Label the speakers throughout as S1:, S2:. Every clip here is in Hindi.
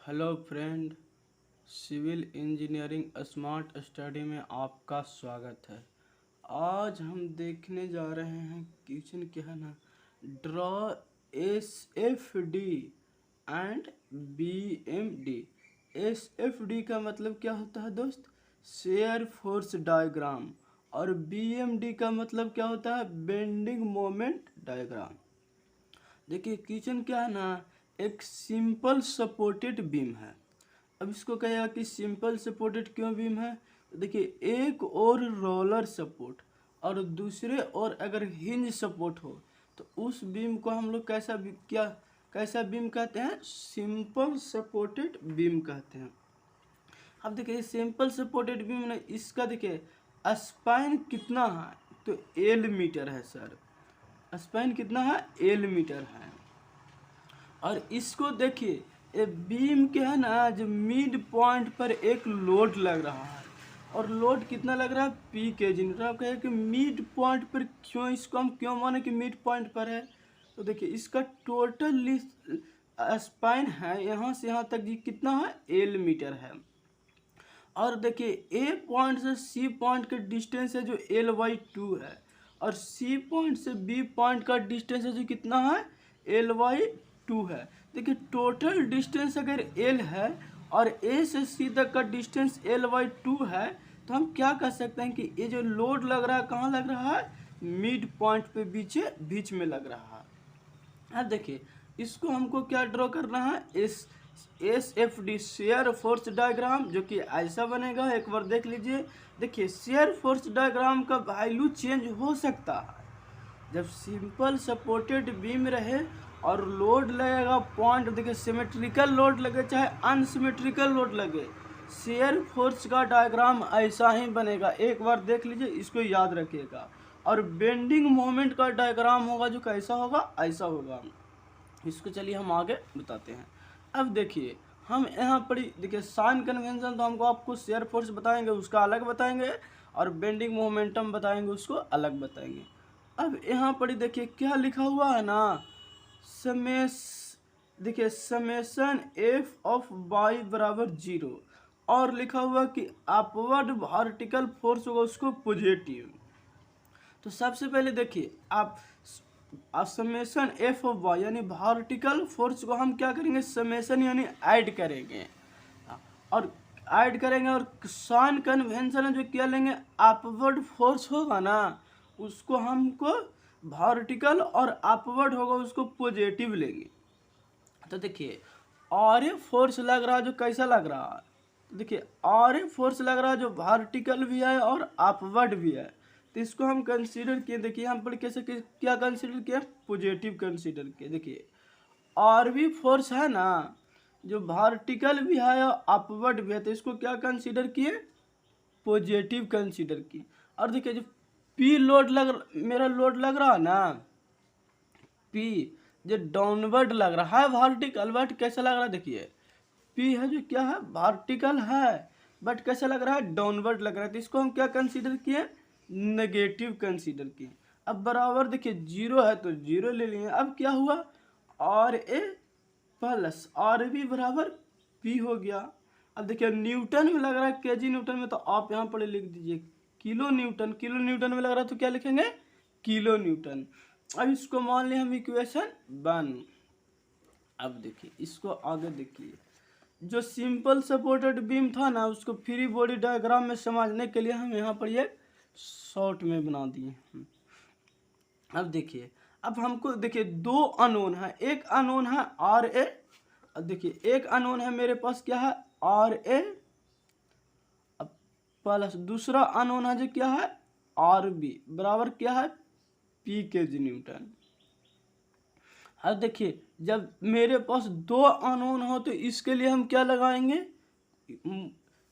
S1: Hello friend, civil engineering smart study में आपका स्वागत है। आज हम देखने जा रहे हैं क्वेश्चन क्या है ना, draw S F D and B M D. S F D का मतलब क्या होता है दोस्त? Shear force diagram. और बी एम डी का मतलब क्या होता है? Bending moment diagram. देखिए क्वेश्चन क्या है ना, एक सिंपल सपोर्टेड बीम है। अब इसको कहेगा कि सिंपल सपोर्टेड क्यों बीम है? तो देखिए, एक और रोलर सपोर्ट और दूसरे और अगर हिंज सपोर्ट हो तो उस बीम को हम लोग कैसा बीम कहते हैं? सिंपल सपोर्टेड बीम कहते हैं। अब देखिए सिंपल सपोर्टेड बीम ने इसका देखिए स्पाइन कितना है, तो एल मीटर है सर। स्पाइन कितना है? एल मीटर है। और इसको देखिए, ये बीम के है ना, जो मिड पॉइंट पर एक लोड लग रहा है, और लोड कितना लग रहा है? पी के जी। आप कहें कि मिड पॉइंट पर क्यों, इसको हम क्यों माने कि मिड पॉइंट पर है? तो देखिए इसका टोटल स्पाइन है यहाँ से यहाँ तक जी कितना है? एल मीटर है। और देखिए ए पॉइंट से सी पॉइंट का डिस्टेंस है जो L/2 है, और सी पॉइंट से बी पॉइंट का डिस्टेंस है जो कितना है? L/2 है। देखिए टोटल डिस्टेंस अगर L है और ए से सी तक का डिस्टेंस L/2 है, तो हम क्या कह सकते हैं कि ये जो लोड लग रहा है कहाँ लग रहा है? मिड पॉइंट पे बीच में लग रहा है। अब देखिए इसको हमको क्या ड्रॉ करना है? S F D share force diagram, जो कि ऐसा बनेगा। एक बार देख लीजिए। देखिए शेयर फोर्स डायग्राम का वैल्यू चेंज हो सकता है जब सिंपल सपोर्टेड बीम रहे और लोड लगेगा पॉइंट। देखिए सिमेट्रिकल लोड लगे चाहे अनसिमेट्रिकल लोड लगे, शेयर फोर्स का डायग्राम ऐसा ही बनेगा। एक बार देख लीजिए, इसको याद रखिएगा। और बेंडिंग मोमेंट का डायग्राम होगा जो कैसा होगा? ऐसा होगा। इसको चलिए हम आगे बताते हैं। अब देखिए हम यहाँ पर देखिए साइन कन्वेंशन तो हमको आपको शेयर फोर्स बताएंगे, उसका अलग बताएंगे, और बेंडिंग मोमेंटम बताएंगे, उसको अलग बताएंगे। अब यहाँ पर देखिए क्या लिखा हुआ है ना, समेस देखिए समेशन एफ ऑफ वाई बराबर 0, और लिखा हुआ कि अपवर्ड वर्टिकल फोर्स होगा उसको पॉजिटिव। तो सबसे पहले देखिए आप समेशन एफ ऑफ वाई यानी वर्टिकल फोर्स को हम क्या करेंगे? समेशन यानी ऐड करेंगे, और ऐड करेंगे, और साइन कन्वेंशन जो क्या लेंगे? अपवर्ड फोर्स होगा ना, उसको हमको वर्टिकल, और अपवर्ड होगा उसको पॉजिटिव लेंगे। तो देखिए और ए फोर्स लग रहा है जो कैसा लग रहा है? देखिए और ए फोर्स लग रहा है जो वर्टिकल भी है और अपवर्ड भी है। तो इसको हम कंसीडर किए। देखिए हम पर कैसे क्या कंसीडर किया? पॉजिटिव कंसीडर किए। देखिए और भी फोर्स है ना जो वर्टिकल भी है और अपवर्ड भी है, तो इसको क्या कंसीडर किए? पॉजिटिव कंसीडर किए। और देखिए जो पी लोड मेरा लोड लग रहा है ना, पी जो डाउनवर्ड लग रहा है वर्टिकल, बट कैसा लग रहा है? देखिए पी है जो क्या है? वर्टिकल है, बट कैसा लग रहा है? डाउनवर्ड लग रहा है। तो इसको हम क्या कंसीडर किए? नेगेटिव कंसीडर किए। अब बराबर देखिए 0 है तो 0 ले लिए। अब क्या हुआ? और ए प्लस आर बी बराबर पी हो गया। अब देखिए न्यूटन में लग रहा है, केजी न्यूटन में, तो आप यहाँ पर लिख दीजिए किलो न्यूटन। किलो न्यूटन में लग रहा है तो क्या लिखेंगे? Kilo Newton. अब इसको मान लिया हम इक्वेशन 1। अब देखिए इसको आगे देखिए, जो सिंपल सपोर्टेड बीम था ना, उसको फ्री बॉडी डायग्राम में समझने के लिए हम यहाँ पर ये शॉर्ट में बना दिए। अब देखिए, अब हमको देखिए दो अननोन है। एक अननोन है आर ए, देखिए एक अननोन है मेरे पास क्या है? आर ए, प्लस दूसरा अननोन है जो क्या है? आर बी बराबर क्या है? पी के जी न्यूटन। अब देखिए जब मेरे पास दो अननोन हो तो इसके लिए हम क्या लगाएंगे?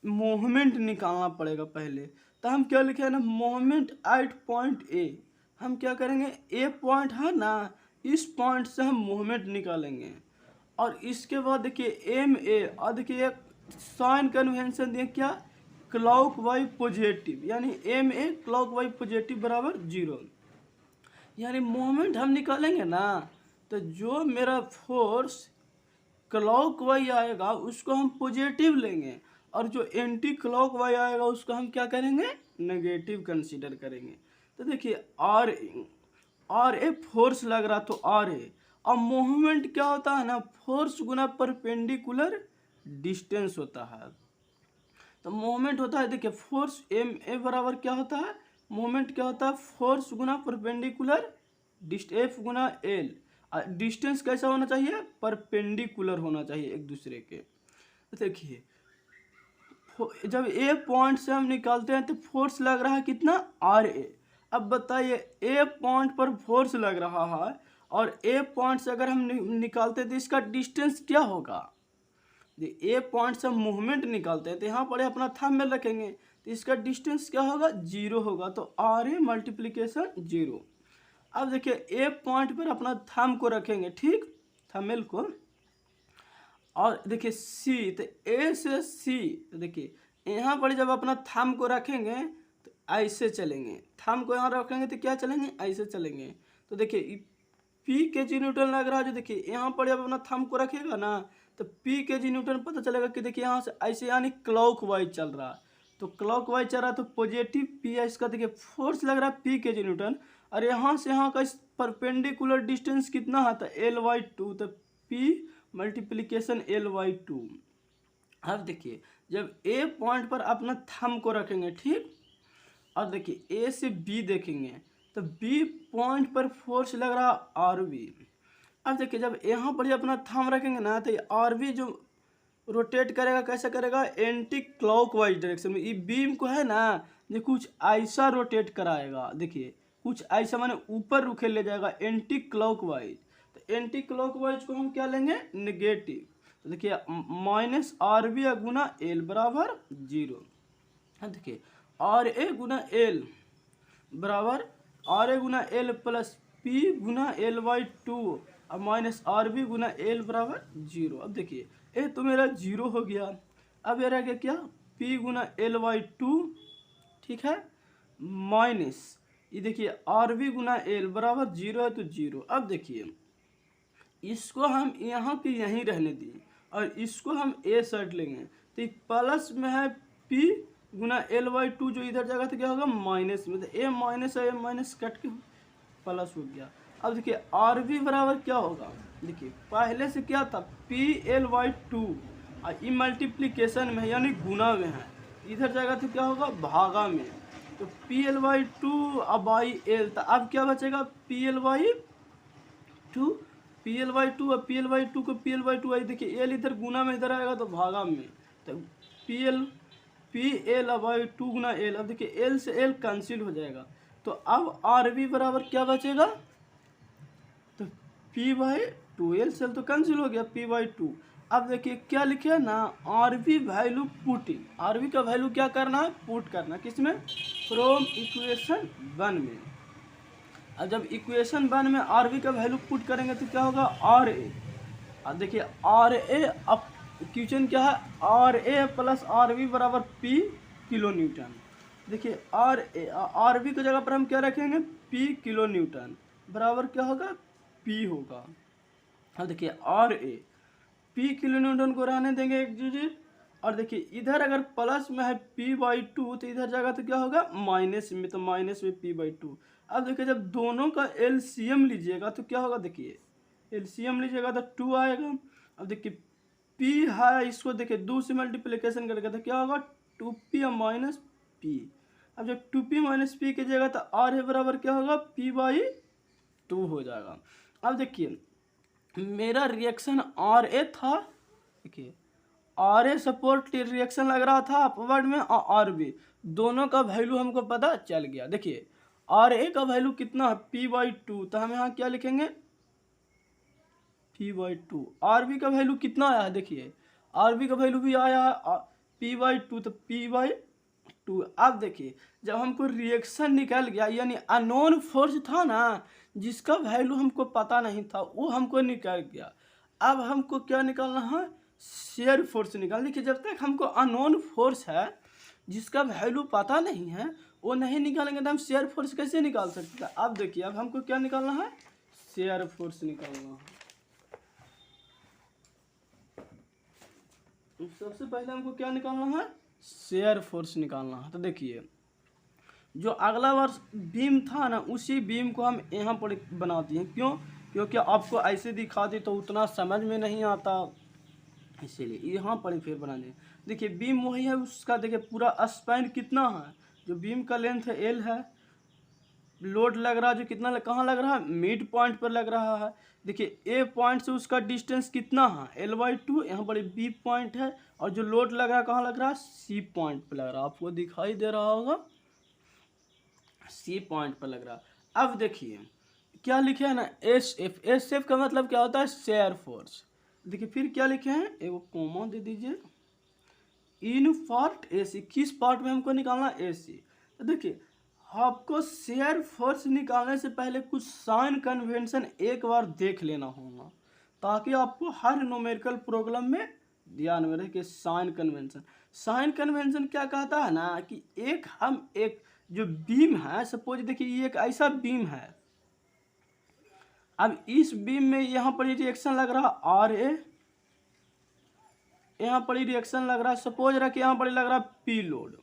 S1: मोमेंट निकालना पड़ेगा पहले। तो हम क्या लिखे ना, मोमेंट एट पॉइंट ए। हम क्या करेंगे? ए पॉइंट है ना, इस पॉइंट से हम मोमेंट निकालेंगे। और इसके बाद देखिए एम ए, और देखिए एक साइन कन्वेंशन दिए क्या? क्लॉक वाई पॉजिटिव, यानी M A clockwise positive बराबर 0। यानी मोमेंट हम निकालेंगे ना, तो जो मेरा फोर्स क्लॉक वाइज आएगा उसको हम पॉजिटिव लेंगे, और जो एंटी क्लॉक वाइज आएगा उसको हम क्या करेंगे, नेगेटिव कंसीडर करेंगे। तो देखिए आर ए फोर्स लग रहा तो आर ए, अब मूवमेंट क्या होता है ना, फोर्स गुना परपेंडिकुलर डिस्टेंस होता है। तो मूवमेंट होता है, देखिए फोर्स एम ए बराबर क्या होता है, मूवमेंट क्या होता है, फोर्स गुना परपेंडिकुलर एफ गुना एल। डिस्टेंस कैसा होना चाहिए, परपेंडिकुलर होना चाहिए एक दूसरे के। तो देखिए जब ए पॉइंट से हम निकालते हैं तो फोर्स लग रहा है कितना, आर ए। अब बताइए ए पॉइंट पर फोर्स लग रहा है और ए पॉइंट से अगर हम निकालते हैं तो इसका डिस्टेंस क्या होगा। ए पॉइंट से मूवमेंट निकालते हैं तो यहाँ पर अपना थंब में रखेंगे तो इसका डिस्टेंस क्या होगा, 0 होगा। तो आर ए मल्टीप्लीकेशन 0। अब देखिए ए पॉइंट पर अपना थंब को रखेंगे, ठीक, थंबनेल को, और देखिए सी, तो ए से सी, तो देखिए यहाँ पर जब अपना थंब को रखेंगे तो ऐसे चलेंगे, थंब को यहाँ रखेंगे तो क्या चलेंगे, ऐसे चलेंगे। तो देखिए पी के जी न्यूटन लग रहा है, जो देखिए यहाँ पर जब अपना थंब को रखेगा ना तो पी के जी न्यूटन पता चलेगा कि देखिए यहाँ से ऐसे यानी क्लॉक वाइज चल रहा है। तो क्लॉक वाइज चल रहा है तो पॉजिटिव पी है इसका, देखिए फोर्स लग रहा है पी के जी न्यूटन, और यहाँ से यहाँ का परपेंडिकुलर डिस्टेंस कितना है, तो L/2, तो पी मल्टीप्लीकेशन L/2। अब देखिए जब ए पॉइंट पर अपना थंब को रखेंगे, ठीक, और देखिए ए से बी देखेंगे तो बी पॉइंट पर फोर्स लग रहा आर बी। अब देखिए जब यहाँ पर अपना थंब रखेंगे ना तो आर बी जो रोटेट करेगा कैसे करेगा, एंटी क्लॉकवाइज डायरेक्शन में। ये बीम को है ना ये कुछ ऐसा रोटेट कराएगा, देखिए कुछ ऐसा माने ऊपर रुखे ले जाएगा, एंटी क्लॉकवाइज। तो एंटी क्लॉकवाइज को हम क्या लेंगे, नेगेटिव। तो देखिए माइनस आर बी गुना एल बराबर 0। देखिए आर ए गुना एल बराबर आर ए गुना एल प्लस पी गुना L/2 और माइनस आर बी गुना एल बराबर 0। अब देखिए ए तो मेरा 0 हो गया, अब ये रह गया क्या, P गुना L/2, ठीक है, माइनस ये देखिए आर बी गुना एल बराबर 0 है तो 0। अब देखिए इसको हम यहाँ के यहीं रहने दिए और इसको हम ए सेट लेंगे तो प्लस में है P गुना L/2, जो इधर जाएगा तो क्या होगा, माइनस में। तो ए माइनस है, ए माइनस कट के प्लस हो गया। अब देखिए आर बी बराबर क्या होगा, देखिए पहले से क्या था PL/2 और ई मल्टीप्लीकेशन में यानी गुना में है, इधर जाएगा तो क्या होगा, भागा में। तो PL/2 अब बाई एल, तो अब क्या बचेगा, PL/2 और PL/2 को PL/2 आई, देखिए एल इधर गुना में इधर आएगा तो भागा में। तो PL/2 गुना एल, अब देखिए एल से एल कैंसिल हो जाएगा। तो अब आर बी बराबर क्या बचेगा, तो P/2, एल से एल तो कैंसिल हो गया, P/2। अब देखिए क्या लिखे है ना, R B value putting, R B का वैल्यू क्या करना है, पुट करना, किसमें, फ्रॉम इक्वेशन 1 में। अब जब इक्वेशन 1 में आर बी का वैल्यू पुट करेंगे तो क्या होगा, आर ए। अब देखिए आर ए, अब क्वेश्चन क्या है, R A plus R B बराबर पी किलो न्यूटन। देखिए आर बी की जगह पर हम क्या रखेंगे, पी किलो न्यूटन बराबर क्या होगा, पी होगा। अब देखिए R A P kilo newton को रहने देंगे एक डिजिट, और देखिए इधर अगर प्लस में है P/2 तो इधर जाएगा तो क्या होगा, माइनस में, तो माइनस में P/2। अब देखिए जब दोनों का एलसीएम लीजिएगा तो क्या होगा, देखिए एलसीएम लीजिएगा तो 2 आएगा। अब देखिए P है, इसको देखिए 2 से मल्टीप्लिकेशन करेगा तो क्या होगा, 2P माइनस P। अब जब 2P माइनस P कीजिएगा तो R है बराबर क्या होगा, P/2 हो जाएगा। अब देखिए मेरा रिएक्शन आर ए था, देखिए आर ए सपोर्ट रिएक्शन लग रहा था अपवर्ड में, और आर बी दोनों का वैल्यू हमको पता चल गया। देखिए आर ए का वैल्यू कितना है, P/2, तो हम यहाँ क्या लिखेंगे, P/2। आर बी का वैल्यू कितना आया है, देखिए आर बी का वैल्यू भी आया है P/2, तो P/2। अब देखिए जब हमको रिएक्शन निकल गया यानी अननोन फोर्स था ना जिसका वैल्यू हमको पता नहीं था वो हमको निकल गया। अब हमको क्या निकालना है, शेयर फोर्स निकाल। देखिए जब तक हमको अननोन फोर्स है जिसका वैल्यू पता नहीं है वो नहीं निकालेंगे तो हम शेयर फोर्स कैसे निकाल सकते हैं। अब देखिए अब हमको क्या निकालना है, शेयर फोर्स निकालना है। सबसे पहले हमको क्या निकालना है, शेयर फोर्स निकालना है। तो देखिए जो अगला वर्ष बीम था ना, उसी बीम को हम यहाँ पर बना दिए। क्यों? क्योंकि आपको ऐसे दिखा दी तो उतना समझ में नहीं आता, इसीलिए यहाँ पर ही फिर बना दिए। देखिए बीम वही है, उसका देखिए पूरा स्पैन कितना है, जो बीम का लेंथ है एल है, लोड लग रहा है जो कितना कहाँ लग रहा है, मिड पॉइंट पर लग रहा है। देखिए ए पॉइंट से उसका डिस्टेंस कितना है, L/2, यहाँ पर बी पॉइंट है, और जो लोड लग रहा है कहाँ लग रहा है, सी पॉइंट पर लग रहा है। आपको दिखाई दे रहा होगा, सी पॉइंट पर लग रहा है। अब देखिए क्या लिखे हैं ना, एस एफ का मतलब क्या होता है, शेयर फोर्स। देखिए फिर क्या लिखे हैं, एगो कॉमा दे दीजिए, इन पार्ट ए सी, किस पार्ट में हमको निकालना, ए सी। तो देखिए आपको शेयर फोर्स निकालने से पहले कुछ साइन कन्वेंशन एक बार देख लेना होगा, ताकि आपको हर न्यूमेरिकल प्रॉब्लम में ध्यान में रहे कि साइन कन्वेंशन। साइन कन्वेंशन क्या कहता है ना कि एक जो बीम है, सपोज देखिए ये एक ऐसा बीम है, अब इस बीम में यहाँ पर रिएक्शन लग रहा है आर ए, यहाँ पर रिएक्शन लग रहा है, सपोज रखिए यहाँ पर लग रहा है पी लोड।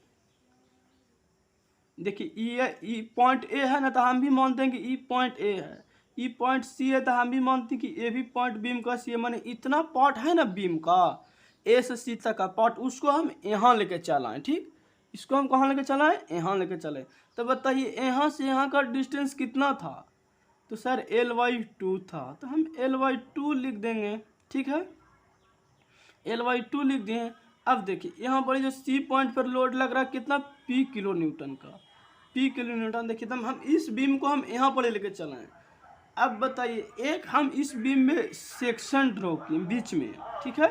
S1: देखिए ई पॉइंट ए है ना, तो हम भी मानते हैं कि ई पॉइंट ए है, ई पॉइंट सी है तो हम भी मानते हैं कि ए भी पॉइंट बीम का सी है। माने इतना पार्ट है ना बीम का, ए से सी तक का पार्ट, उसको हम यहाँ लेके चलाएं। ठीक, इसको हम कहाँ लेके चलाएं, यहाँ लेके चलें। तो बताइए यहाँ से यहाँ का डिस्टेंस कितना था, तो सर L/2 था, तो हम L/2 लिख देंगे। ठीक है, L/2 लिख दिए। अब देखिए यहाँ पर जो सी पॉइंट पर लोड लग रहा है कितना, P किलो न्यूटन का, P किलो न्यूटन। देखिए तब हम इस बीम को हम यहाँ पर लेके चलाएं। अब बताइए एक हम इस बीम में सेक्शन ड्रॉ किए बीच में, ठीक है,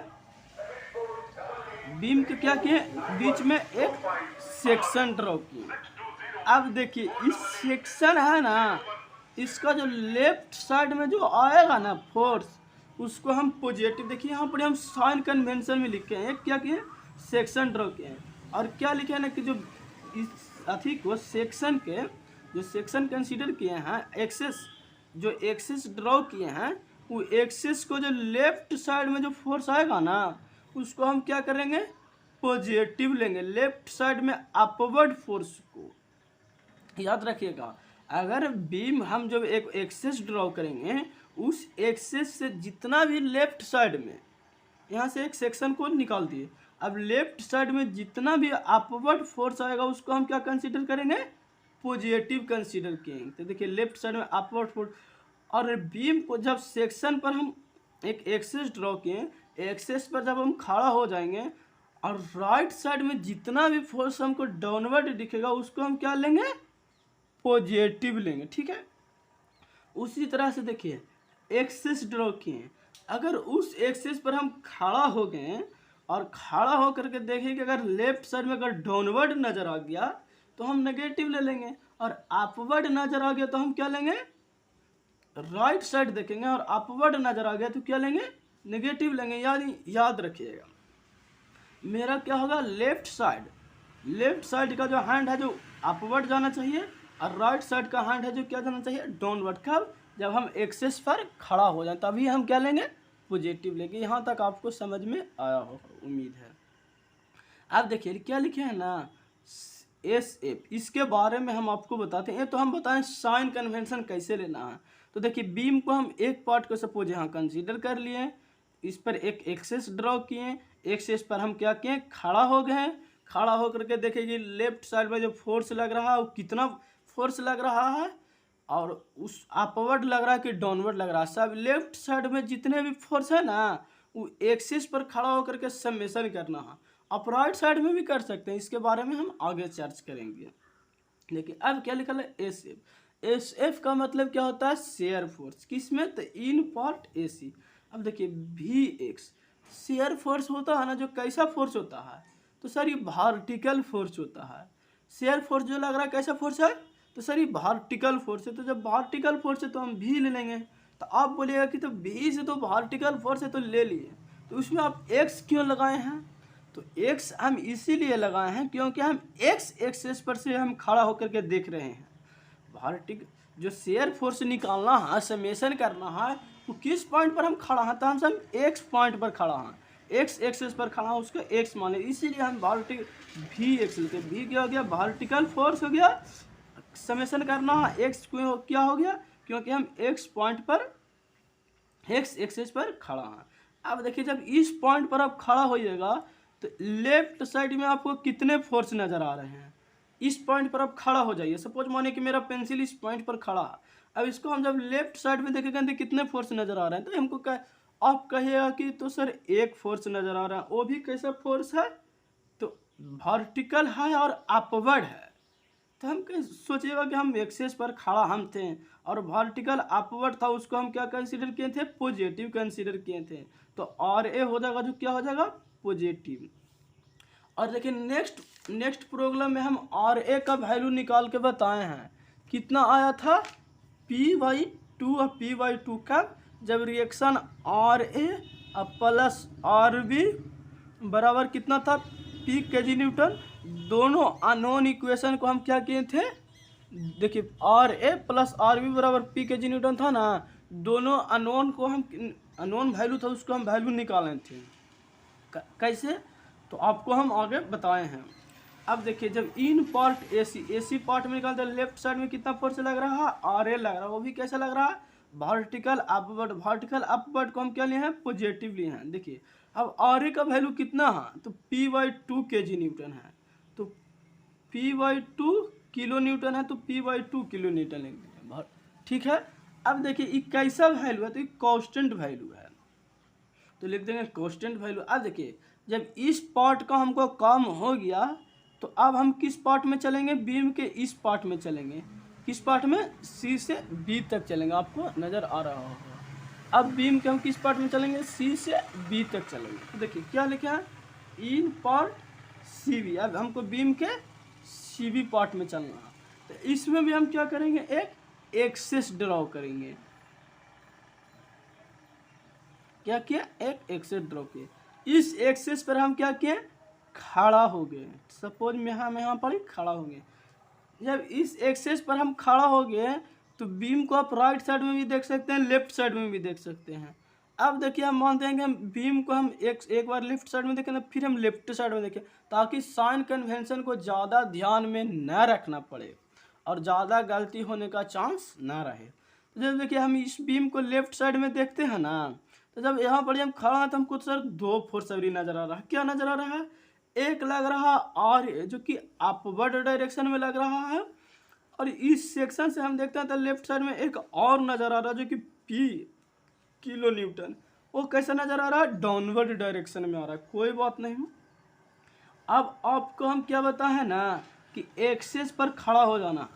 S1: बीम के क्या किए, बीच में एक सेक्शन ड्रॉ किए। अब देखिए इस सेक्शन है ना, इसका जो लेफ्ट साइड में जो आएगा ना फोर्स, उसको हम पॉजिटिव, देखिए यहाँ पर हम साइन कन्वेंशन में लिखे हैं, क्या किए, सेक्शन ड्रॉ किए हैं। और क्या लिखे हैं ना कि जो इस अथी को सेक्शन के जो सेक्शन कंसीडर किए हैं, एक्सेस जो एक्सेस ड्रॉ किए हैं, वो एक्सेस को जो लेफ्ट साइड में जो फोर्स आएगा ना, उसको हम क्या करेंगे, पॉजिटिव लेंगे। लेफ्ट साइड में अपवर्ड फोर्स को याद रखिएगा। अगर बीम हम जब एक एक्सेस ड्रॉ करेंगे, उस एक्सेस से जितना भी लेफ्ट साइड में, यहाँ से एक सेक्शन को निकाल दिए, अब लेफ्ट साइड में जितना भी अपवर्ड फोर्स आएगा उसको हम क्या कंसीडर करेंगे, पॉजिटिव कंसीडर करेंगे। तो देखिए लेफ्ट साइड में अपवर्ड फोर्स, और बीम को जब सेक्शन पर हम एक एक्सेस ड्रॉ किए, एक्सेस पर जब हम खड़ा हो जाएंगे और राइट साइड में जितना भी फोर्स हमको डाउनवर्ड दिखेगा उसको हम क्या लेंगे, पॉजिटिव लेंगे। ठीक है, उसी तरह से देखिए एक्सेस ड्रॉ किए, अगर उस एक्सेस पर हम खड़ा हो गए और खड़ा हो करके देखें कि अगर लेफ्ट साइड में अगर डाउनवर्ड नज़र आ गया तो हम नेगेटिव ले लेंगे, और अपवर्ड नज़र आ गया तो हम क्या लेंगे, राइट साइड देखेंगे, और अपवर्ड नज़र आ गया तो क्या लेंगे, नेगेटिव लेंगे। याद रखिएगा मेरा क्या होगा, लेफ्ट साइड का जो हैंड है जो अपवर्ड जाना चाहिए, और राइट साइड का हैंड है जो क्या जाना चाहिए, डाउनवर्ड। कब, जब हम एक्सेस पर खड़ा हो जाए तभी हम क्या लेंगे, पॉजिटिव लेंगे। यहाँ तक आपको समझ में आया होगा, उम्मीद है। अब देखिए क्या लिखे हैं ना, SF, इसके बारे में हम आपको बताते हैं। तो हम बताएं साइन कन्वेंशन कैसे लेना है। तो देखिए बीम को हम एक पार्ट को सपोज यहाँ कंसीडर कर लिए, इस पर एक एक्सेस ड्रॉ किए, एक्सेस पर हम क्या किए, खड़ा हो गए। खड़ा होकर के देखेंगे लेफ्ट साइड में जो फोर्स लग रहा है वो कितना फोर्स लग रहा है, और उस अपवर्ड लग रहा है कि डाउनवर्ड लग रहा है। सब लेफ्ट साइड में जितने भी फोर्स है ना, वो एक्सिस पर खड़ा होकर के समेशन करना है। आप राइट साइड में भी कर सकते हैं, इसके बारे में हम आगे चर्च करेंगे। देखिए अब क्या लिखा है, SF का मतलब क्या होता है, शेयर फोर्स, किसमें, तो इन पार्ट AC। अब देखिए VX शेयर फोर्स होता है ना, जो कैसा फोर्स होता है, तो सर ये वर्टिकल फोर्स होता है। शेयर फोर्स जो लग रहा है कैसा फोर्स है, तो सर ये वर्टिकल फोर्स है। तो जब वर्टिकल फोर्स है तो हम V ले लेंगे। तो आप बोलिएगा कि तो V से तो वर्टिकल फोर्स है तो ले लिए, तो उसमें आप X क्यों लगाए हैं, तो X हम इसीलिए लगाए हैं क्योंकि हम X एक्सेस पर से हम खड़ा होकर के देख रहे हैं। जो शेयर फोर्स निकालना है, समेशन करना है, तो किस पॉइंट पर हम खड़ा हैं, तो हम X पॉइंट पर खड़ा हैं। एक्स एक्सेस पर खड़ा है उसको एक्स माने, इसीलिए हम वी एक्स लेते हैं। वी क्या हो गया, वर्टिकल फोर्स हो गया, समेशन करना है एक्स क्या हो गया, क्योंकि हम एक्स पॉइंट पर एक्स एक्सेस पर खड़ा है। अब देखिए जब इस पॉइंट पर आप खड़ा होइएगा तो लेफ्ट साइड में आपको कितने फोर्स नजर आ रहे हैं। इस पॉइंट पर आप खड़ा हो जाइए, सपोज मानिए कि मेरा पेंसिल इस पॉइंट पर खड़ा है, अब इसको हम जब लेफ्ट साइड में देखेंगे तो कितने फोर्स नजर आ रहे हैं, तो हमको आप कहिएगा कि तो सर एक फोर्स नजर आ रहा है, वो भी कैसा फोर्स है, तो वर्टिकल है और अपवर्ड है। तो हम सोचिएगा कि हम एक्सेस पर खड़ा हम थे और वर्टिकल अपवर्ड था, उसको हम क्या कंसीडर किए थे, पॉजिटिव कंसीडर किए थे। तो आर ए हो जाएगा जो क्या हो जाएगा, पॉजिटिव। और देखिए नेक्स्ट प्रॉब्लम में हम आर ए का वैल्यू निकाल के बताए हैं, कितना आया था, P/2 और P/2 का, जब reaction R A plus R B बराबर कितना था, P kg न्यूटन। दोनों अननोन इक्वेशन को हम क्या किए थे, देखिए R A plus R B बराबर P kg न्यूटन था ना, दोनों अननोन को हम अननोन वैल्यू था उसको हम वैल्यू निकाले थे। कैसे, तो आपको हम आगे बताए हैं। अब देखिए जब इन पार्ट एसी पार्ट में निकालते हैं, लेफ्ट साइड में कितना फोर्स लग रहा है, आर ए लग रहा है, वो भी कैसा लग रहा है, वर्टिकल अपवर्ड। वर्टिकल अपवर्ड को हम क्या लिए हैं, पॉजिटिव लिए हैं। देखिए अब आर ए का वैल्यू कितना है, तो P/2 kg न्यूटन है, तो P/2 किलो न्यूटन है, तो P/2 किलो न्यूटन लिख दीजिए, ठीक है। अब देखिए ये कैसा वैल्यू है, तो ये कांस्टेंट वैल्यू है, तो लिख देंगे कांस्टेंट वैल्यू। अब देखिए जब इस पार्ट का हमको काम हो गया, तो अब हम किस पार्ट में चलेंगे, बीम के इस पार्ट में चलेंगे, किस पार्ट में, सी से बी तक चलेंगे, आपको नज़र आ रहा होगा। अब बीम के हम किस पार्ट में चलेंगे, सी से बी तक चलेंगे। तो देखिए क्या लिखा है, इन पार्ट सी बी। अब हमको बीम के सी बी पार्ट में चलना है, तो इसमें भी हम क्या करेंगे, एक एक्सेस ड्रॉ करेंगे। क्या किया, एक एक्सेस ड्रॉ किए, इस एक्सेस पर हम क्या किए, खड़ा हो गए। सपोज में हम यहाँ पर ही खड़ा हो गए। जब इस एक्सेस पर हम खड़ा हो गए तो बीम को आप राइट साइड में भी देख सकते हैं, लेफ्ट साइड में भी देख सकते हैं। अब देखिए हम मानते हैं कि हम बीम को हम एक बार लेफ्ट साइड में देखें ना, फिर हम लेफ्ट साइड में देखें, ताकि साइन कन्वेंशन को ज़्यादा ध्यान में न रखना पड़े और ज़्यादा गलती होने का चांस ना रहे। तो जब देखिए हम इस बीम को लेफ्ट साइड में देखते हैं ना, तो जब यहाँ पर हम खड़ा हैं तो हमको सर दो फोर्स अभी नज़र आ रहा है। क्या नज़र आ रहा है, एक लग रहा आर ए जो कि अपवर्ड डायरेक्शन में लग रहा है, और इस सेक्शन से हम देखते हैं तो लेफ्ट साइड में एक और नज़र आ रहा है जो कि P किलो न्यूटन, वो कैसा नज़र आ रहा है, डाउनवर्ड डायरेक्शन में आ रहा है। कोई बात नहीं। अब आपको हम क्या बताएं ना कि एक्सेस पर खड़ा हो जाना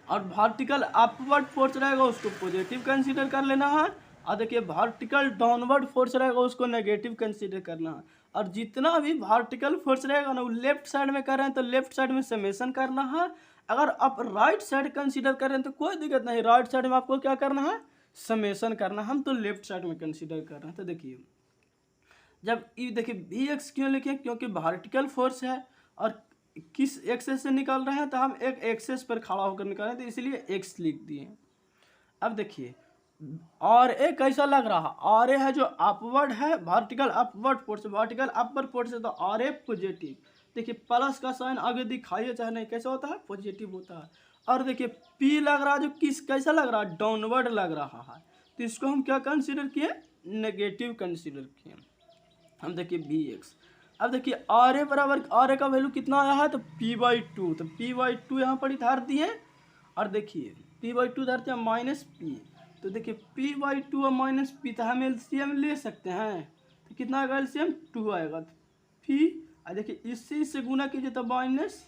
S1: और वर्टिकल अपवर्ड फोर्स रहेगा उसको पॉजिटिव कंसीडर कर लेना है, और देखिए वर्टिकल डाउनवर्ड फोर्स रहेगा उसको नेगेटिव कंसीडर करना है। और जितना भी वर्टिकल फोर्स रहेगा ना वो लेफ्ट साइड में कर रहे हैं तो लेफ्ट साइड में समेशन करना है। अगर आप राइट साइड कंसीडर कर रहे हैं तो कोई दिक्कत नहीं, राइट साइड में आपको क्या करना है, समेशन करना। हम तो लेफ्ट साइड में कंसीडर कर रहे हैं। तो देखिए जब ये देखिए वी एक्स क्यों लिखे, क्योंकि वर्टिकल फोर्स है और किस एक्सेस से निकाल रहे हैं, तो हम एक एक्सेस पर खड़ा होकर निकाल रहे हैं, तो इसलिए एक्स लिख दिए। अब देखिए आर ए कैसा लग रहा है, आर ए है जो अपवर्ड है, vertical upward force, vertical upward force है तो आर ए पॉजिटिव। देखिए प्लस का साइन आगे दिखाइए चाहे नहीं, कैसा होता है, पॉजिटिव होता है। और देखिए पी लग रहा है जो कैसा लग रहा है, डाउनवर्ड लग रहा है, तो इसको हम क्या कंसीडर किए, नेगेटिव कंसीडर किए। हम देखिए बी एक्स। अब देखिए आर ए बराबर, आर ए का वैल्यू कितना आया है, तो P/2, तो P/2 यहाँ पर धर दिए, और देखिए P/2 धरते हैं माइनस पी, तो देखिए P/2 और माइनस पी, तो हम एलसीएम ले सकते हैं, तो कितना आएगा एलसीएम, 2 आएगा। तो पी देखिए इससे गुना कीजिए तो माइनस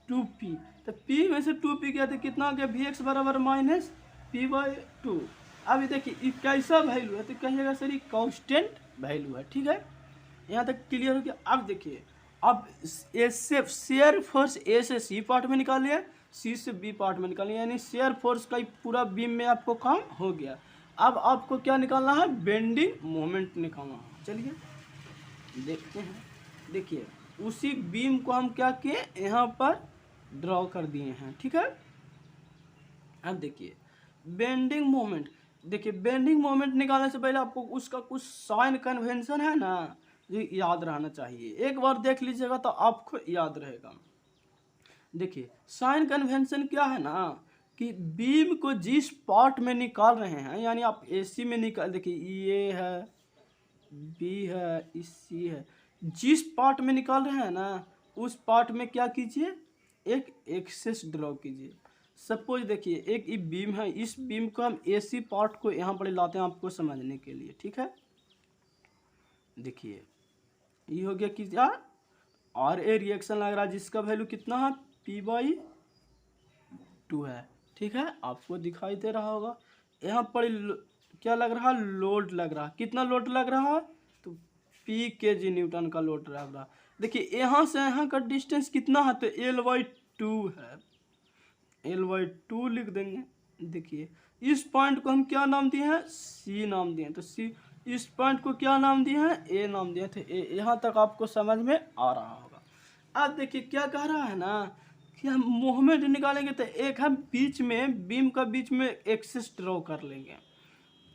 S1: 2p, तो p में से 2p गया तो कितना आ गया, Vx बराबर माइनस P/2। अब ये देखिए कैसा वैल्यू है, तो कहिएगा सर ये कांस्टेंट वैल्यू है। ठीक है, यहाँ तक क्लियर हो गया। अब देखिए अब ए से शेयर फोर्स ए से सी पार्ट में निकालिए, सी से बी पार्ट में निकालिए, यानी शेयर फोर्स का पूरा बीम में आपको काम हो गया। अब आपको क्या निकालना है, बेंडिंग मोमेंट निकालना है। चलिए देखते हैं। देखिए उसी बीम को हम क्या किए, यहाँ पर ड्रॉ कर दिए हैं। ठीक है, अब देखिए बेंडिंग मोमेंट, देखिए बेंडिंग मोमेंट निकालने से पहले आपको उसका कुछ साइन कन्वेंशन है ना, जो याद रहना चाहिए। एक बार देख लीजिएगा तो आपको याद रहेगा। देखिए साइन कन्वेंशन क्या है ना, कि बीम को जिस पार्ट में निकाल रहे हैं, यानी आप एसी में निकाल, देखिए ये है, बी है, सी है, जिस पार्ट में निकाल रहे हैं ना, उस पार्ट में क्या कीजिए, एक एक्सेस ड्रॉ कीजिए। सपोज देखिए एक ये बीम है, इस बीम को हम एसी पार्ट को यहाँ पर लाते हैं आपको समझने के लिए, ठीक है। देखिए ये हो गया कि क्या, आर ए रिएक्शन लग रहा है जिसका वैल्यू कितना है, P/2 है, ठीक है, आपको दिखाई दे रहा होगा। यहाँ पर क्या लग रहा है, लोड लग रहा है, कितना लोड लग रहा है, तो P kg न्यूटन का लोड लग रहा है। देखिए यहाँ से यहाँ का डिस्टेंस कितना है, तो L/2 है, L/2 लिख देंगे। देखिए इस पॉइंट को हम क्या नाम दिए हैं, C नाम दिए हैं, तो C, इस पॉइंट को क्या नाम दिए हैं, A नाम दिए थे, A। यहाँ तक आपको समझ में आ रहा होगा। अब देखिए क्या कह रहा है ना, कि हम मूवमेंट निकालेंगे तो एक हम बीच में, बीम का बीच में एक्सेस ड्रॉ कर लेंगे।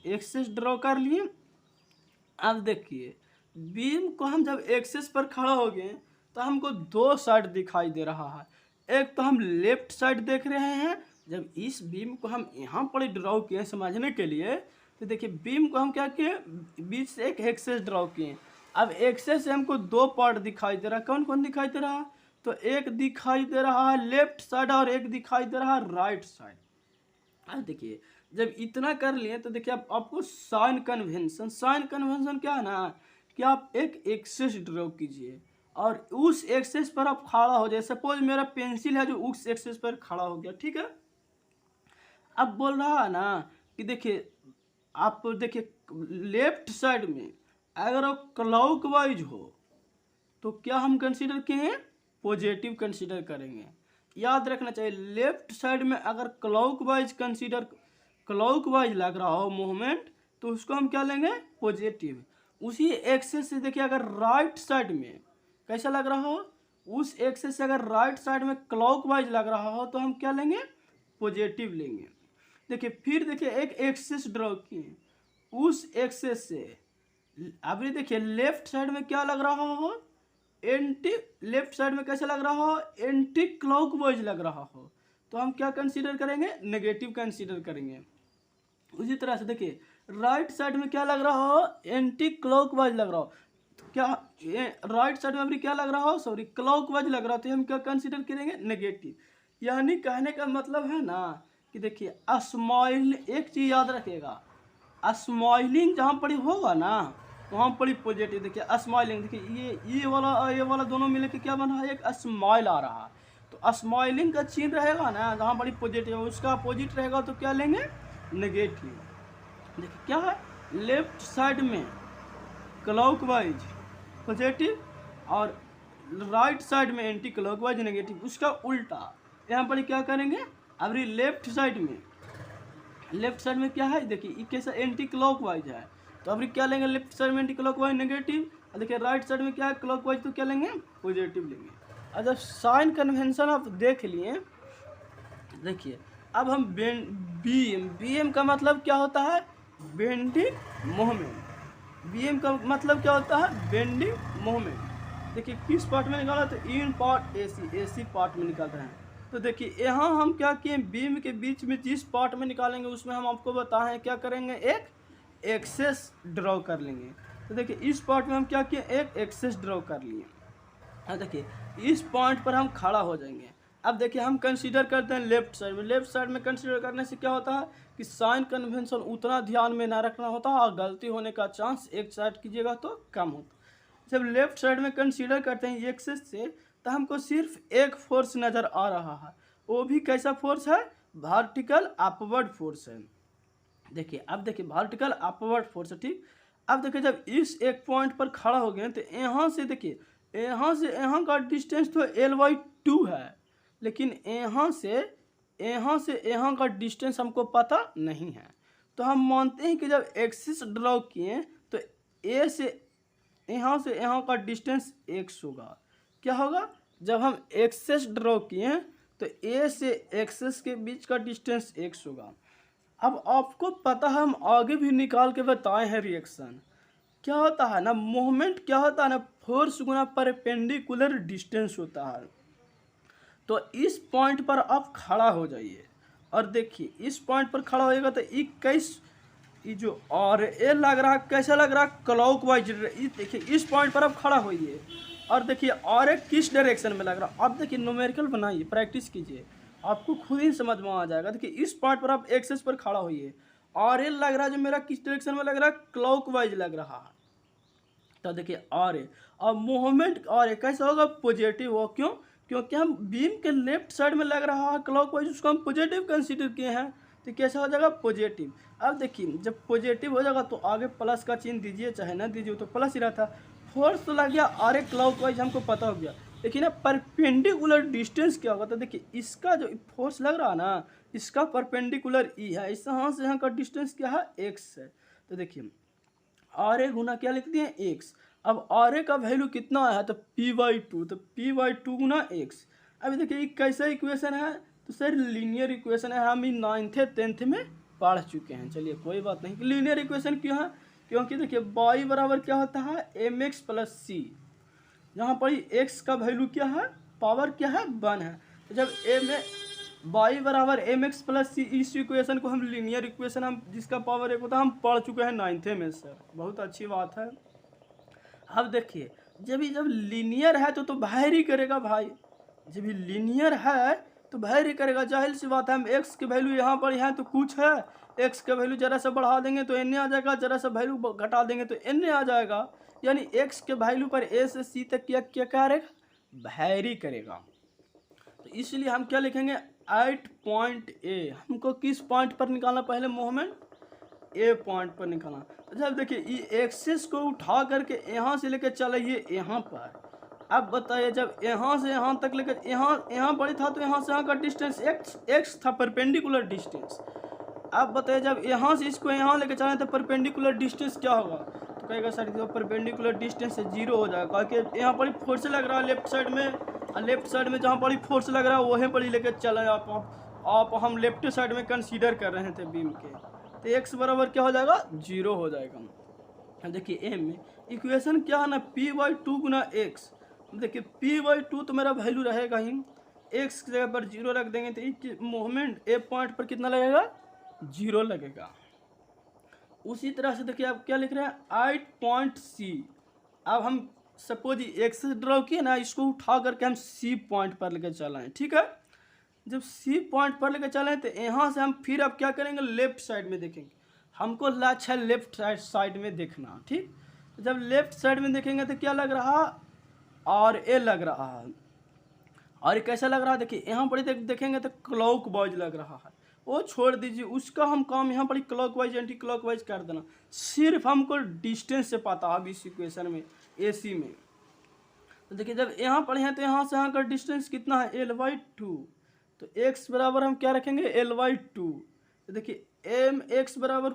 S1: एक्सेस ड्रॉ कर लिए। अब देखिए बीम को हम जब एक्सेस पर खड़ा हो गए तो हमको दो साइड दिखाई दे रहा है। एक तो हम लेफ्ट साइड देख रहे हैं, जब इस बीम को हम यहाँ पर ड्रॉ किए समझने के लिए, तो देखिए बीम को हम क्या किए, बीच से एक एक्सेस ड्रॉ किए। अब एक्सेस से हमको दो पार्ट दिखाई दे रहा है, कौन कौन दिखाई दे रहा है, तो एक दिखाई दे रहा है लेफ्ट साइड और एक दिखाई दे रहा है राइट साइड। अब देखिए जब इतना कर लिए तो देखिए आपको साइन कन्वेंशन, साइन कन्वेंशन क्या है ना, कि आप एक एक्सेस ड्रॉ कीजिए और उस एक्सेस पर आप खड़ा हो जाए। सपोज मेरा पेंसिल है जो उस एक्सेस पर खड़ा हो गया, ठीक है। अब बोल रहा है ना कि देखिए आप देखिए लेफ्ट साइड में अगर आप क्लॉकवाइज हो तो क्या हम कंसीडर किए, पॉजिटिव कंसीडर करेंगे। याद रखना चाहिए लेफ्ट साइड में अगर क्लॉकवाइज कंसीडर, क्लॉकवाइज लग रहा हो मूवमेंट, तो उसको हम क्या लेंगे, पॉजिटिव। उसी एक्सेस से देखिए अगर राइट साइड में कैसा लग रहा हो, उस एक्सेस से अगर राइट साइड में क्लॉकवाइज लग रहा हो तो हम क्या लेंगे, पॉजिटिव लेंगे। देखिए फिर देखिए एक एक्सेस ड्रॉ किए, उस एक्सेस से अभी देखिए लेफ्ट साइड में क्या लग रहा हो, एंटी, लेफ्ट साइड में कैसे लग रहा हो, एंटी क्लॉकवाइज लग रहा हो, तो हम क्या कंसीडर करेंगे, नेगेटिव कंसीडर करेंगे। उसी तरह से देखिए राइट साइड में क्या लग रहा हो, एंटी क्लॉकवाइज लग रहा हो, तो क्या राइट साइड में अभी क्या लग रहा हो, सॉरी क्लॉकवाइज लग रहा हो, तो हम क्या कंसीडर करेंगे, नेगेटिव। यानी कहने का मतलब है ना कि देखिए स्माइल, एक चीज़ याद रखिएगा, स्माइलिंग जहाँ पर होगा ना वहाँ पर पॉजिटिव। देखिए स्माइलिंग, देखिए ये वाला दोनों मिले के क्या बना है, एक स्माइल आ रहा है, तो स्माइलिंग का चिन्ह रहेगा ना जहाँ पर पॉजिटिव, उसका अपोजिट रहेगा तो क्या लेंगे, नेगेटिव। देखिए क्या है, लेफ्ट साइड में क्लॉकवाइज पॉजिटिव और राइट साइड में एंटी क्लॉकवाइज नेगेटिव, उसका उल्टा। यहाँ पर क्या करेंगे, अभी लेफ्ट साइड में, लेफ्ट साइड में क्या है, देखिए ये कैसा एंटी क्लॉकवाइज है, तो अभी क्या लेंगे, लेफ्ट साइड में एंटी क्लॉकवाइज नेगेटिव, और देखिए राइट साइड में क्या है, क्लॉकवाइज, तो क्या लेंगे, पॉजिटिव लेंगे। और जब साइन कन्वेंशन आप देख लिए, देखिए अब हम बीएम, बीएम का मतलब क्या होता है, बेंडिंग मूवमेंट। बीएम का मतलब क्या होता है, बेंडिंग मूवमेंट। देखिए किस पार्ट में निकाला, तो in part AC, AC part में निकाल रहे हैं। तो देखिए यहाँ हम क्या किए, बीम के बीच में जिस पार्ट में निकालेंगे उसमें हम आपको बताएं क्या करेंगे, एक एक्सेस ड्रॉ कर लेंगे। तो देखिए इस पार्ट में हम क्या किए, एक एक्सेस ड्रॉ कर लिए। हाँ देखिए इस पॉइंट पर हम खड़ा हो जाएंगे। अब देखिए हम कंसीडर करते हैं लेफ्ट साइड में, लेफ्ट साइड में कंसीडर करने से क्या होता है कि साइन कन्वेंशन उतना ध्यान में ना रखना होता और गलती होने का चांस एक साइड कीजिएगा तो कम होता। जब लेफ्ट साइड में कंसीडर करते हैं एक्सेस से, तो हमको सिर्फ एक फोर्स नज़र आ रहा है, वो भी कैसा फोर्स है, वर्टिकल अपवर्ड फोर्स है। देखिए अब देखिए वर्टिकल अपवर्ड फोर्स है, ठीक। अब देखिए जब इस एक पॉइंट पर खड़ा हो गए तो यहाँ से देखिए, यहाँ से यहाँ का डिस्टेंस तो L/2 है, लेकिन यहाँ से यहाँ का डिस्टेंस हमको पता नहीं है। तो हम मानते हैं कि जब एक्सिस ड्रॉ किए तो ए से यहाँ का डिस्टेंस x होगा। क्या होगा, जब हम एक्सेस ड्रॉ किए तो ए से एक्सेस के बीच का डिस्टेंस x होगा। अब आपको पता है, हम आगे भी निकाल के बताए हैं रिएक्शन। क्या होता है ना, मोमेंट क्या होता है ना, फोर्स गुना परपेंडिकुलर डिस्टेंस होता है। तो इस पॉइंट पर आप खड़ा हो जाइए और देखिए, इस पॉइंट पर खड़ा होएगा तो 21 ये जो और ए लग रहा है, कैसा लग रहा है, क्लॉकवाइज। देखिए इस पॉइंट पर आप खड़ा होइए और देखिए और एक किस डायरेक्शन में लग रहा है। आप देखिए न्यूमेरिकल बनाइए, प्रैक्टिस कीजिए, आपको खुद ही समझ में आ जाएगा। देखिए इस पॉइंट पर आप एक्सेस पर खड़ा होइए और ए लग रहा है जो मेरा किस डायरेक्शन में लग रहा है, क्लॉकवाइज लग रहा है। तो देखिए आर ए और मूवमेंट आर ए कैसा होगा, पॉजिटिव हो। क्यों? क्योंकि हम बीम के लेफ्ट साइड में लग रहा है क्लॉकवाइज, उसको हम पॉजिटिव कंसीडर किए हैं, तो कैसा हो जाएगा, पॉजिटिव। अब देखिए जब पॉजिटिव हो जाएगा तो आगे प्लस का चिन्ह दीजिए चाहे ना दीजिए, तो प्लस ही रहता। फोर्स तो लग गया आर ए क्लॉकवाइज, हमको पता हो गया। लेकिन अब परपेंडिकुलर डिस्टेंस क्या होगा, तो देखिए इसका जो फोर्स लग रहा है ना, इसका परपेंडिकुलर ई है, इस यहाँ से यहाँ का डिस्टेंस क्या है, एक्स है। तो देखिए आर ए गुना क्या लिख दिए, एक्स। अब आर ए का वैल्यू कितना है, तो p/2, तो p/2 गुना एक्स। अभी देखिए ये कैसा इक्वेशन है, तो सर लीनियर इक्वेशन है, हम 9th 10th में पढ़ चुके हैं। चलिए कोई बात नहीं। लीनियर इक्वेशन क्यों है, क्योंकि देखिए y बराबर क्या होता है, mx प्लस सी, जहाँ पर x का वैल्यू क्या है, पावर क्या है, 1 है। तो जब y बराबर एम एक्स प्लस सी, इस इक्वेशन को हम लीनियर इक्वेशन, हम जिसका पावर 1 होता है, हम पढ़ चुके हैं 9th में सर, बहुत अच्छी बात है। अब देखिए जब लीनियर है तो वैरी करेगा भाई, जब लीनियर है तो वैरी करेगा, जाहिर सी बात है। हम x के वैल्यू यहाँ पर है तो कुछ है, x का वैल्यू जरा सा बढ़ा देंगे तो n आ जाएगा, जरा सा वैल्यू घटा देंगे तो n आ जाएगा, यानी x के वैल्यू पर a से c तक क्या क्या करेगा, वैरी करेगा। तो इसलिए हम क्या लिखेंगे, एट पॉइंट ए। हमको किस पॉइंट पर निकालना, पहले मोमेंट ए पॉइंट पर निकालना। तो जब देखिए ये एक्सेस को उठा करके यहाँ से लेकर चलाइए यहाँ पर। अब बताइए जब यहाँ से यहाँ तक लेकर यहाँ बड़ी था, तो यहाँ से यहाँ का डिस्टेंस एक्स था, परपेंडिकुलर डिस्टेंस। अब बताइए जब यहाँ से इसको यहाँ लेकर चलाएं तो परपेंडिकुलर डिस्टेंस क्या होगा, तो कहेगा सर जो परपेंडिकुलर डिस्टेंस से 0 हो जाएगा, क्योंकि यहाँ पर फोर्स लग रहा है लेफ्ट साइड में, और लेफ्ट साइड में जहाँ पर फोर्स लग रहा है वहीं पर ही लेकर चला आप हम लेफ्ट साइड में कंसीडर कर रहे थे बीम के, तो एक्स बराबर क्या हो जाएगा, 0 हो जाएगा। देखिए एम में इक्वेशन क्या है ना, p/2 गुना एक्स। देखिए p/2 तो मेरा वैल्यू रहेगा ही, एक्स की जगह पर 0 रख देंगे तो मूवमेंट ए पॉइंट पर कितना लगेगा, 0 लगेगा। उसी तरह से देखिए आप क्या लिख रहे हैं, 8 पॉइंट सी। अब हम सपोज एक्स ड्रॉ किए ना, इसको उठा करके हम सी पॉइंट पर लेकर चलाएं, ठीक है। जब सी पॉइंट पर लेकर चलें तो यहाँ से हम फिर अब क्या करेंगे, लेफ्ट साइड में देखेंगे, हमको लक्ष्य है लेफ्ट साइड में देखना, ठीक। तो जब लेफ्ट साइड में देखेंगे तो क्या लग रहा, आर ए लग रहा है। और ये कैसा लग रहा है, देखिए यहाँ पर देखेंगे तो क्लॉक वाइज लग रहा है, वो छोड़ दीजिए, उसका हम काम यहाँ पर clock wise anti clock wise कर देना। सिर्फ हमको डिस्टेंस से पता है इस इक्वेशन में, एसी में। तो देखिए जब यहाँ पर हैं तो यहाँ से यहाँ का डिस्टेंस कितना है, l/2। तो x बराबर हम क्या रखेंगे, l/2। तो देखिए एम एक्स बराबर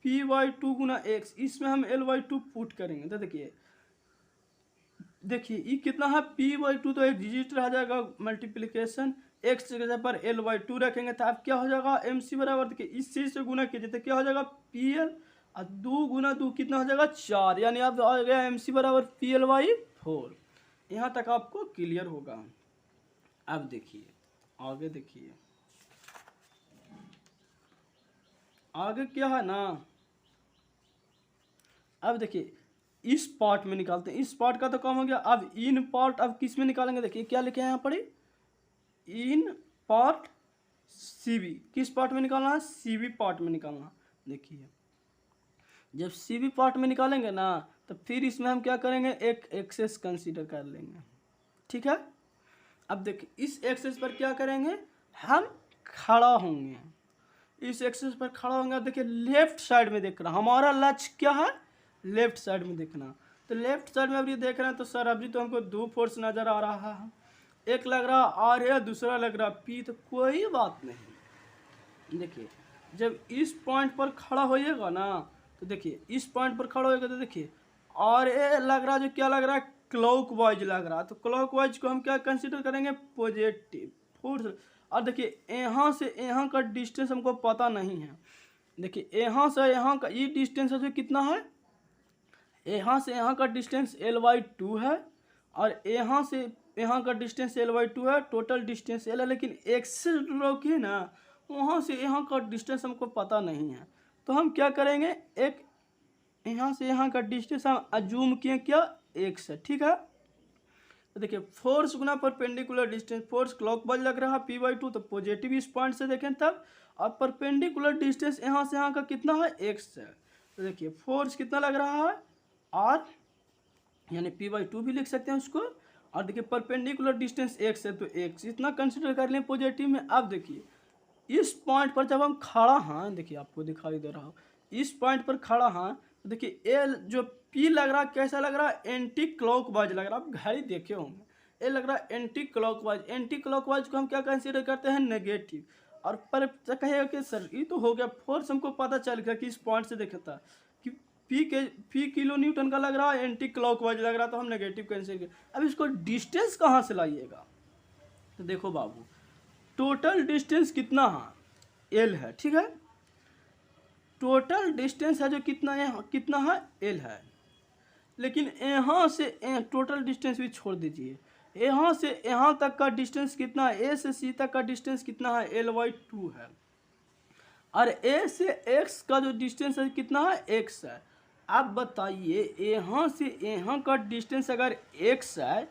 S1: p/2 गुना एक्स, इसमें हम l/2 पुट करेंगे। तो देखिए ये कितना है, p/2, तो एक डिजिट रह जाएगा, मल्टीप्लिकेशन x की जगह पर l/2 रखेंगे तो अब क्या हो जाएगा, mc बराबर, देखिए इस चीज से गुना कीजिए तो क्या हो जाएगा, pl, और 2 गुना 2 कितना हो जाएगा, 4, यानी अब आ गया mc बराबर pl/4। यहाँ तक आपको क्लियर होगा। अब देखिए आगे, देखिए आगे क्या है ना, अब देखिए इस पार्ट में निकालते हैं, इस पार्ट का तो काम हो गया। अब इन पार्ट अब किस में निकालेंगे, देखिए क्या लिखे हैं यहाँ पर, इन पार्ट सीबी, किस पार्ट में निकालना है, सीबी पार्ट में निकालना। देखिए जब सीबी पार्ट में निकालेंगे ना, तो फिर इसमें हम क्या करेंगे, एक एक्सेस कंसीडर कर लेंगे, ठीक है। अब देखिए इस एक्सेस पर क्या करेंगे, हम खड़ा होंगे, इस एक्सेस पर खड़ा होंगे। देखिए लेफ्ट साइड में देखना, हमारा लक्ष्य क्या है, लेफ्ट साइड में देखना। तो लेफ्ट साइड में अभी देख रहे हैं तो सर अभी तो हमको 2 फोर्स नज़र आ रहा है, एक लग रहा आर है, दूसरा लग रहा पी, तो कोई बात नहीं। देखिए जब इस पॉइंट पर खड़ा होइएगा ना, तो देखिए इस पॉइंट पर खड़ा होएगा तो देखिए आर ए लग रहा है, जो क्या लग रहा है, क्लॉक वाइज लग रहा है। तो क्लॉक वाइज को हम क्या कंसिडर करेंगे, पॉजिटिव फोर्स, और देखिए यहाँ से यहाँ का डिस्टेंस हमको पता नहीं है। देखिए यहाँ से यहाँ का ये डिस्टेंस है कितना है, यहाँ से यहाँ का डिस्टेंस l/2 है और यहाँ से यहाँ का डिस्टेंस l/2 है, टोटल डिस्टेंस l है। लेकिन x रोकिए ना, वहाँ से यहाँ का डिस्टेंस हमको पता नहीं है, तो हम क्या करेंगे, एक यहाँ से यहाँ का डिस्टेंस हम अज्यूम किए क्या, x है, ठीक है। तो देखिए फोर्स गुना परपेंडिकुलर डिस्टेंस, फोर्स क्लॉकवाइज लग रहा है p/2, तो पॉजिटिव इस पॉइंट से देखें तब, और परपेंडिकुलर डिस्टेंस यहाँ से यहाँ का कितना है, x है। तो देखिए फोर्स कितना लग रहा है, r, यानी p/2 भी लिख सकते हैं उसको, और देखिए परपेंडिकुलर डिस्टेंस x है तो x इतना कंसिडर कर लें पॉजिटिव में। अब देखिए इस पॉइंट पर जब हम खड़ा हैं, देखिए आपको दिखाई दे रहा हो, इस पॉइंट पर खड़ा हैं, तो देखिए एल जो पी लग रहा है कैसा लग रहा है, एंटी क्लॉकवाइज लग रहा है। आप घड़ी देखे होंगे, ये लग रहा है एंटी क्लॉकवाइज। एंटी क्लॉकवाइज को हम क्या कंसीडर करते हैं, नेगेटिव। और पर कहेगा कि सर ये तो हो गया, फोर्स हमको पता चल गया कि इस पॉइंट से देखा था कि पी किलो न्यूटन का लग रहा है, एंटी क्लॉकवाइज लग रहा, तो हम नेगेटिव कंसीडर किया। अब इसको डिस्टेंस कहाँ से लाइएगा, तो देखो बाबू टोटल डिस्टेंस कितना है, एल है, ठीक है। टोटल डिस्टेंस है जो कितना है, एल है। लेकिन यहाँ से टोटल डिस्टेंस भी छोड़ दीजिए, यहाँ से यहाँ तक का डिस्टेंस कितना है, ए से सी तक का डिस्टेंस कितना है, l/2 है। और ए से एक्स का जो डिस्टेंस है कितना है, x है। अब बताइए यहाँ से यहाँ का डिस्टेंस अगर x है,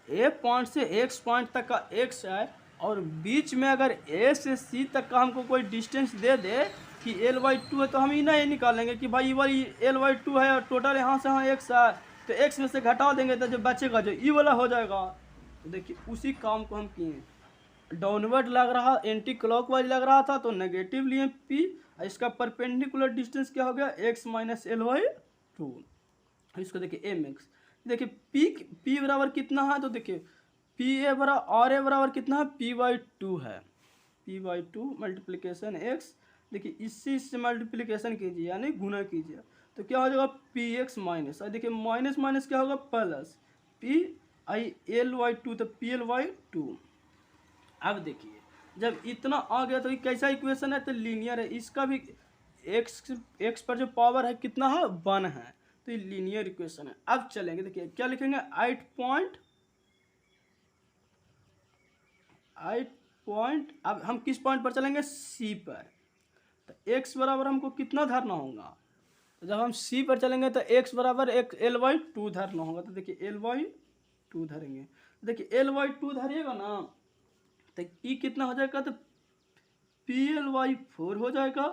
S1: ए पॉइंट से x पॉइंट तक का x है, और बीच में अगर a से c तक का हमको कोई डिस्टेंस दे दे कि l/2 है, तो हम इतना ये निकालेंगे कि भाई ये वाली l/2 है और टोटल यहाँ से यहाँ x है, तो x में से घटा देंगे तो जो बचेगा जो ई वाला हो जाएगा। तो देखिए उसी काम को हम किए, डाउनवर्ड लग रहा, एंटी क्लॉकवाइज लग रहा था तो नेगेटिव लिए p, इसका परपेंडिकुलर डिस्टेंस क्या हो गया, x - l/2। इसको देखिए mx, देखिए p बराबर कितना है, तो देखिए r a बराबर कितना है, p/2 है, p/2 मल्टीप्लिकेशन x। देखिए इससे मल्टीप्लिकेशन कीजिए यानी गुना कीजिए, तो क्या हो जाएगा, px माइनस, देखिए माइनस माइनस क्या होगा, प्लस p/l/2, तो pl/2। अब देखिए जब इतना आ गया तो ये कैसा इक्वेशन है, तो लीनियर है। इसका भी x पर जो पावर है कितना है, 1 है, तो ये लीनियर इक्वेशन है। अब चलेंगे, देखिए क्या लिखेंगे, 8 पॉइंट, अब हम किस पॉइंट पर चलेंगे, c पर। तो x बराबर हमको कितना धरना होगा, तो जब हम c पर चलेंगे तो x बराबर एक l/2 धरना होगा। तो देखिए l/2 धरेंगे, देखिए l/2 धरिएगा ना, तो ई कितना हो जाएगा, तो pl/4 हो जाएगा,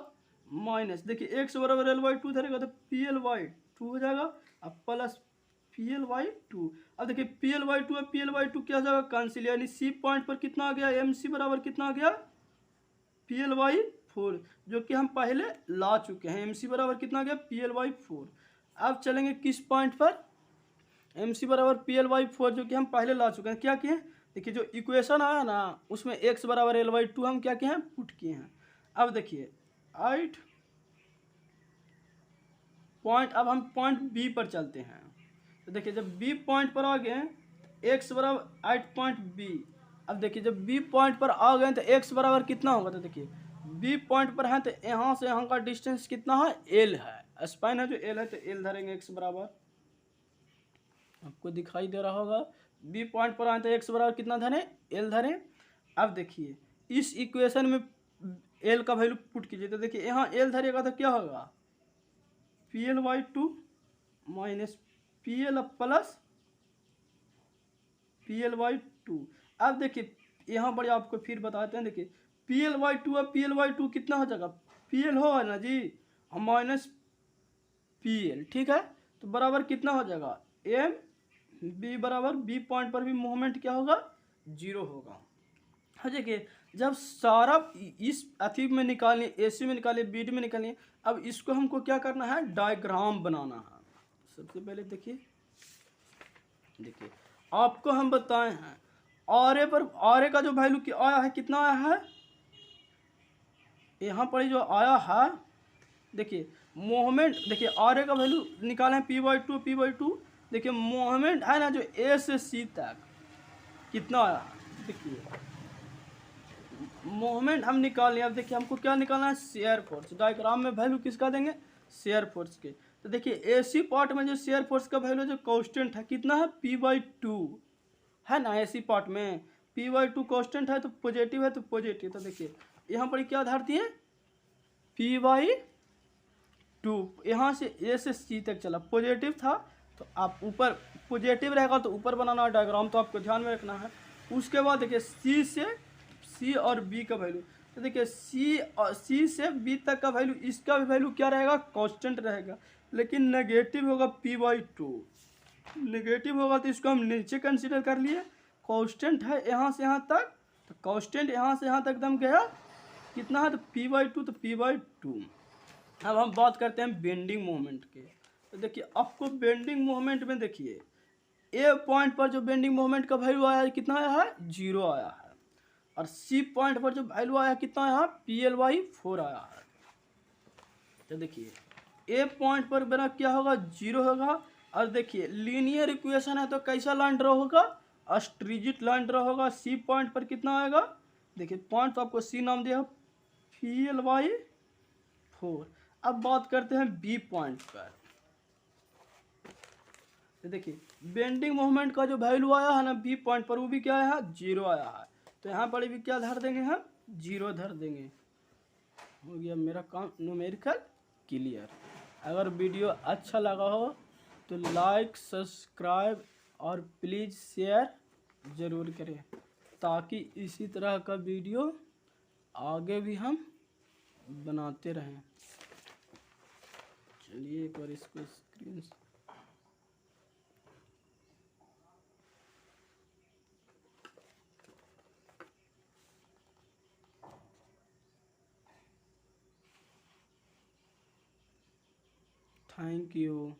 S1: माइनस देखिए x बराबर l/2 धरेगा तो pl/2 हो जाएगा, अब प्लस pl/2। अब देखिए pl/2 है, pl/2 क्या हो जाएगा, कैंसिल, यानी c पॉइंट पर कितना आ गया, mc बराबर कितना आ गया, pl/4, जो कि हम पहले ला चुके हैं। mc बराबर कितना आ गया, pl/4। अब चलेंगे किस पॉइंट पर, mc बराबर pl/4, जो कि हम पहले ला चुके हैं। क्या किए, देखिए जो इक्वेशन आया ना उसमें x बराबर l/2 हम क्या किए हैं, पुट किए हैं। अब देखिए 8 पॉइंट, अब हम पॉइंट बी पर चलते हैं। तो देखिए जब बी पॉइंट पर आ गए, x बराबर 8 पॉइंट बी। अब देखिए जब बी पॉइंट पर आ गए तो x बराबर कितना होगा, तो देखिए बी पॉइंट पर है तो यहाँ से यहाँ का डिस्टेंस कितना है, l है, स्पाइन है जो l है, तो l धरेंगे x बराबर, आपको दिखाई दे रहा होगा, बी पॉइंट पर आए तो x बराबर कितना धरें, l धरें। अब देखिए इस इक्वेशन में l का वैल्यू पुट कीजिए, तो देखिए यहाँ l धरिएगा तो क्या होगा, pl/2 minus pl plus pl/2। अब देखिए यहाँ पर आपको फिर बताते हैं, देखिए pl/2 है, pl/2 कितना हो जाएगा, pl हो ना जी, माइनस pl, ठीक है, तो बराबर कितना हो जाएगा, m b बराबर बी पॉइंट पर भी मूवमेंट क्या होगा, 0 होगा। हाँ देखिए जब सारा इस अथी में निकालिए, AC में निकालिए, BD में निकालिए, अब इसको हमको क्या करना है, डायग्राम बनाना है। सबसे पहले देखिए आपको हम बताए हैं RA पर, RA का जो वैल्यू आया है कितना आया है, यहाँ पर जो आया है, देखिए मोमेंट, देखिए RA का वैल्यू निकाले हैं p/2। देखिए मोमेंट है ना जो A से C तक कितना आया है, देखिए मोमेंट हम निकाल लिया। अब देखिए हमको क्या निकालना है, शेयर फोर्स। डायग्राम में वैल्यू किसका देंगे, शेयर फोर्स के। तो देखिए एसी पार्ट में जो शेयर फोर्स का वैल्यू जो कांस्टेंट है कितना है, P/2 है ना। एसी पार्ट में P/2 कांस्टेंट है तो पॉजिटिव है, तो पॉजिटिव। तो देखिए यहाँ पर क्या धर दिए, P/2। यहाँ से ए से सी तक चला, पॉजिटिव था तो आप ऊपर, पॉजिटिव रहेगा तो ऊपर बनाना है डायग्राम, तो आपको ध्यान में रखना है। उसके बाद देखिए सी और बी का वैल्यू। तो देखिए सी से बी तक का वैल्यू, इसका भी वैल्यू क्या रहेगा, कांस्टेंट रहेगा, लेकिन नेगेटिव होगा P/2। नेगेटिव होगा तो इसको हम नीचे कंसीडर कर लिए। कांस्टेंट है यहाँ से यहाँ तक, तो कांस्टेंट यहाँ से यहाँ तक एकदम गया, कितना है तो P/2, तो P/2। अब हम बात करते हैं बेंडिंग मोमेंट के। तो देखिए आपको बेंडिंग मोमेंट में देखिए ए पॉइंट पर जो बेंडिंग मोमेंट का वैल्यू आया है कितना आया है, 0 आया है। और सी पॉइंट पर जो वैल्यू आया कितना आया है, PL/4 आया है। तो देखिए ए पॉइंट पर मेरा क्या होगा, 0 होगा। और देखिए लीनियर इक्वेशन है तो कैसा लाइन ड्रॉ होगा, अस्ट्रिजिट लाइन ड्रॉ होगा। सी पॉइंट पर कितना आएगा, देखिए पॉइंट तो आपको सी नाम दिया, PL/4। अब बात करते हैं बी पॉइंट पर। तो देखिए बेंडिंग मोमेंट का जो वैल्यू आया है ना बी पॉइंट पर, वो भी क्या आया है, 0 आया है। तो यहाँ पर भी क्या धर देंगे हम, 0 धर देंगे। हो गया मेरा काम न्यूमेरिकल क्लियर। अगर वीडियो अच्छा लगा हो तो लाइक, सब्सक्राइब और प्लीज़ शेयर ज़रूर करें, ताकि इसी तरह का वीडियो आगे भी हम बनाते रहें। चलिए एक बार इसको स्क्रीन थैंक यू।